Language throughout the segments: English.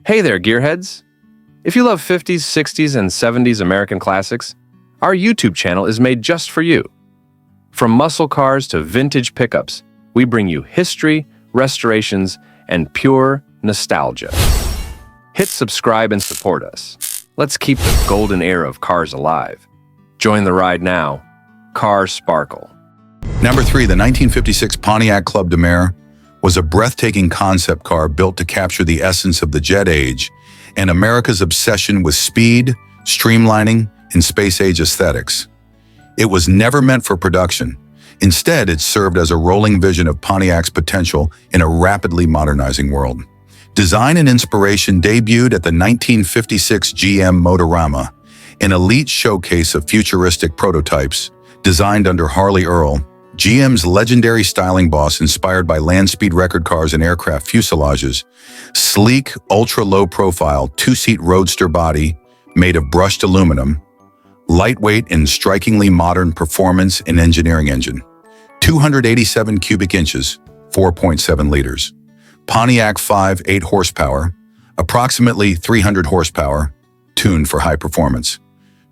Hey there, gearheads! If you love 50s, 60s, and 70s American classics, our YouTube channel is made just for you. From muscle cars to vintage pickups, we bring you history, restorations, and pure nostalgia. Hit subscribe and support us. Let's keep the golden era of cars alive. Join the ride now. Cars sparkle. Number 3, the 1956 Pontiac Club de Mer was a breathtaking concept car built to capture the essence of the jet age and America's obsession with speed, streamlining, and space-age aesthetics. It was never meant for production. Instead, it served as a rolling vision of Pontiac's potential in a rapidly modernizing world. Design and inspiration debuted at the 1956 GM Motorama, an elite showcase of futuristic prototypes designed under Harley Earl, GM's legendary styling boss inspired by land speed record cars and aircraft fuselages. Sleek, ultra-low-profile, two-seat roadster body made of brushed aluminum, lightweight and strikingly modern performance and engineering engine. 287 cubic inches, 4.7 liters. Pontiac 5.8 horsepower, approximately 300 horsepower, tuned for high performance.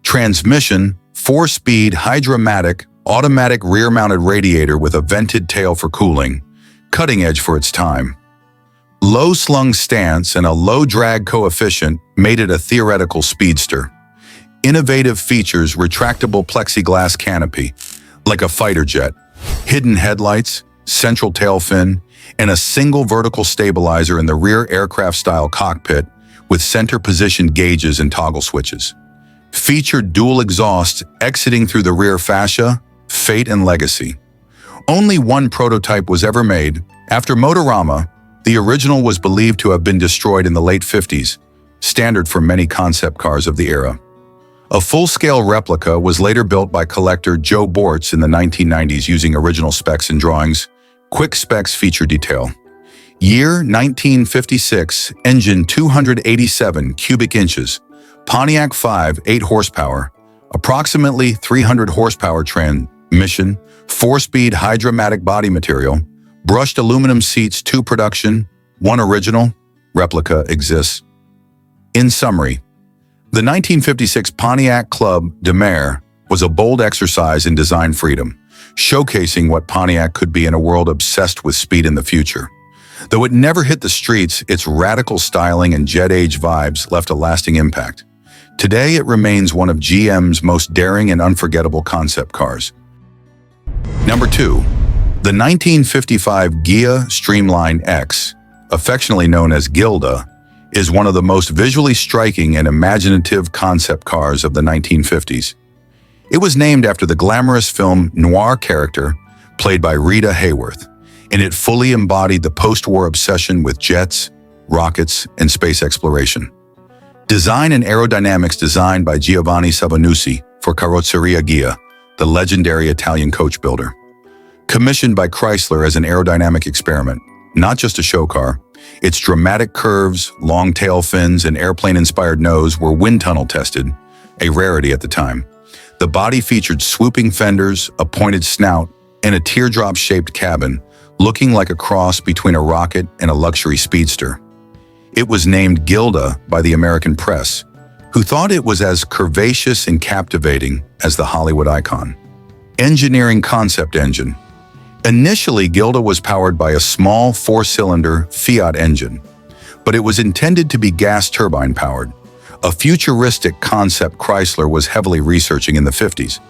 Transmission, 4-speed, hydromatic, automatic rear-mounted radiator with a vented tail for cooling, cutting edge for its time. Low-slung stance and a low drag coefficient made it a theoretical speedster. Innovative features, retractable plexiglass canopy, like a fighter jet, hidden headlights, central tail fin, and a single vertical stabilizer in the rear aircraft-style cockpit with center-positioned gauges and toggle switches. Featured dual exhausts exiting through the rear fascia, fate and legacy. Only one prototype was ever made. After Motorama, the original was believed to have been destroyed in the late 50s, standard for many concept cars of the era. A full-scale replica was later built by collector Joe Bortz in the 1990s using original specs and drawings. Quick specs feature detail. Year 1956, engine 287 cubic inches, Pontiac 5.8 horsepower, approximately 300 horsepower transmission, 4-speed hydromatic body material, brushed aluminum seats, 2 production, 1 original, replica exists. In summary, the 1956 Pontiac Club de Mer was a bold exercise in design freedom, showcasing what Pontiac could be in a world obsessed with speed in the future. Though it never hit the streets, its radical styling and jet-age vibes left a lasting impact. Today, it remains one of GM's most daring and unforgettable concept cars. Number 2, the 1955 Ghia Streamline X, affectionately known as Gilda, is one of the most visually striking and imaginative concept cars of the 1950s. It was named after the glamorous film noir character played by Rita Hayworth, and it fully embodied the post-war obsession with jets, rockets, and space exploration. Design and aerodynamics designed by Giovanni Savanussi for Carrozzeria Ghia, the legendary Italian coach builder. Commissioned by Chrysler as an aerodynamic experiment, not just a show car, its dramatic curves, long tail fins, and airplane-inspired nose were wind tunnel tested, a rarity at the time. The body featured swooping fenders, a pointed snout, and a teardrop-shaped cabin, looking like a cross between a rocket and a luxury speedster. It was named Gilda by the American press, who thought it was as curvaceous and captivating as the Hollywood icon. Engineering concept engine. Initially, Gilda was powered by a small 4-cylinder Fiat engine, but it was intended to be gas turbine powered, a futuristic concept Chrysler was heavily researching in the 50s.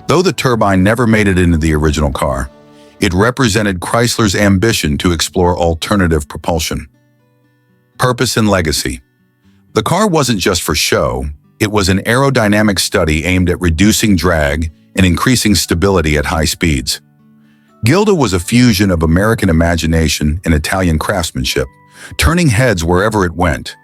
Though the turbine never made it into the original car, it represented Chrysler's ambition to explore alternative propulsion. Purpose and legacy. The car wasn't just for show, it was an aerodynamic study aimed at reducing drag and increasing stability at high speeds. Gilda was a fusion of American imagination and Italian craftsmanship, turning heads wherever it went.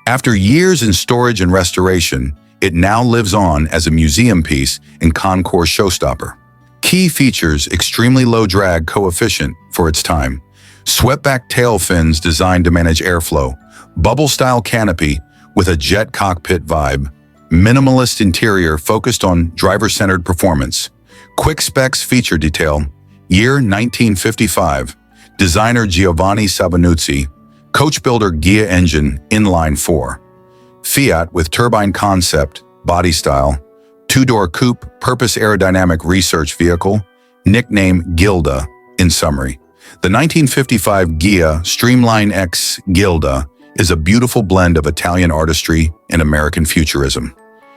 After years in storage and restoration, it now lives on as a museum piece and concours showstopper. Key features: extremely low drag coefficient for its time, swept-back tail fins designed to manage airflow, bubble-style canopy with a jet cockpit vibe, minimalist interior focused on driver-centered performance, quick specs feature detail, year 1955, designer Giovanni Savanussi, Coach builder Ghia engine inline 4. Fiat with turbine concept, body style. Two-door coupe, purpose aerodynamic research vehicle, nickname Gilda, in summary. The 1955 Ghia Streamline X Gilda is a beautiful blend of Italian artistry and American futurism.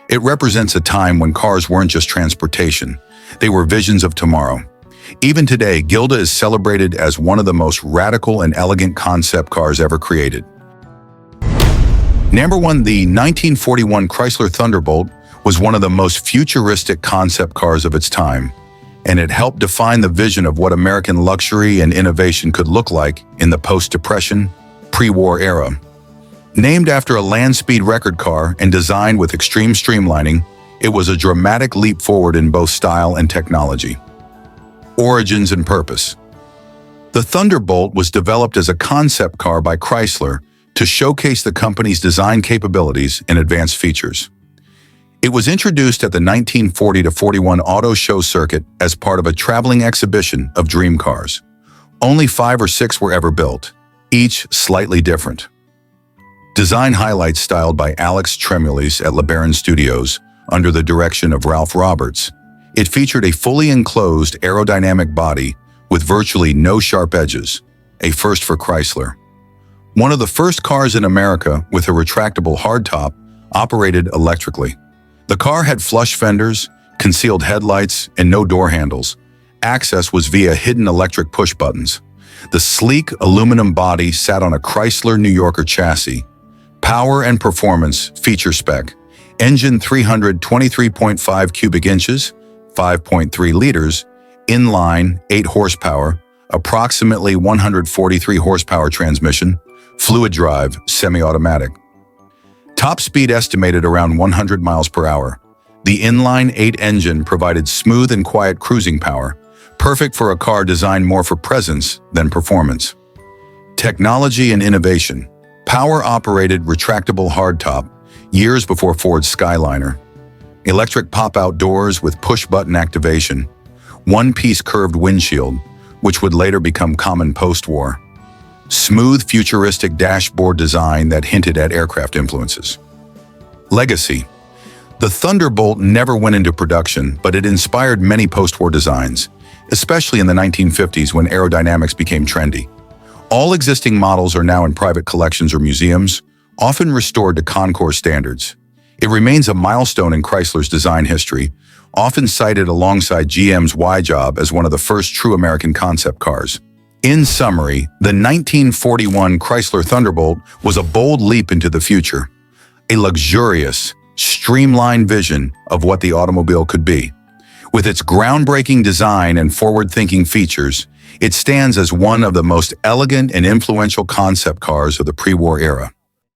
It represents a time when cars weren't just transportation, they were visions of tomorrow. Even today, Gilda is celebrated as one of the most radical and elegant concept cars ever created. Number 1. The 1941 Chrysler Thunderbolt was one of the most futuristic concept cars of its time, and it helped define the vision of what American luxury and innovation could look like in the post-Depression, pre-war era. Named after a land speed record car and designed with extreme streamlining, it was a dramatic leap forward in both style and technology. Origins and purpose. The Thunderbolt was developed as a concept car by Chrysler to showcase the company's design capabilities and advanced features. It was introduced at the 1940-41 auto show circuit as part of a traveling exhibition of dream cars. Only 5 or 6 were ever built, each slightly different. Design highlights styled by Alex Tremulis at LeBaron Studios under the direction of Ralph Roberts. It featured a fully enclosed aerodynamic body with virtually no sharp edges, a first for Chrysler. One of the first cars in America with a retractable hardtop operated electrically. The car had flush fenders, concealed headlights, and no door handles. Access was via hidden electric push buttons. The sleek aluminum body sat on a Chrysler New Yorker chassis. Power and performance feature spec. Engine 323.5 cubic inches, 5.3 liters, inline 8 horsepower, approximately 143 horsepower transmission, fluid drive, semi-automatic. Top speed estimated around 100 miles per hour. The inline 8 engine provided smooth and quiet cruising power, perfect for a car designed more for presence than performance. Technology and innovation. Power-operated retractable hardtop, years before Ford's Skyliner. Electric pop-out doors with push-button activation. One-piece curved windshield, which would later become common post-war. Smooth, futuristic dashboard design that hinted at aircraft influences. Legacy. The Thunderbolt never went into production, but it inspired many post-war designs, especially in the 1950s when aerodynamics became trendy. All existing models are now in private collections or museums, often restored to Concours standards. It remains a milestone in Chrysler's design history, often cited alongside GM's Y-Job as one of the first true American concept cars. In summary, the 1941 Chrysler Thunderbolt was a bold leap into the future, a luxurious, streamlined vision of what the automobile could be. With its groundbreaking design and forward-thinking features, it stands as one of the most elegant and influential concept cars of the pre-war era.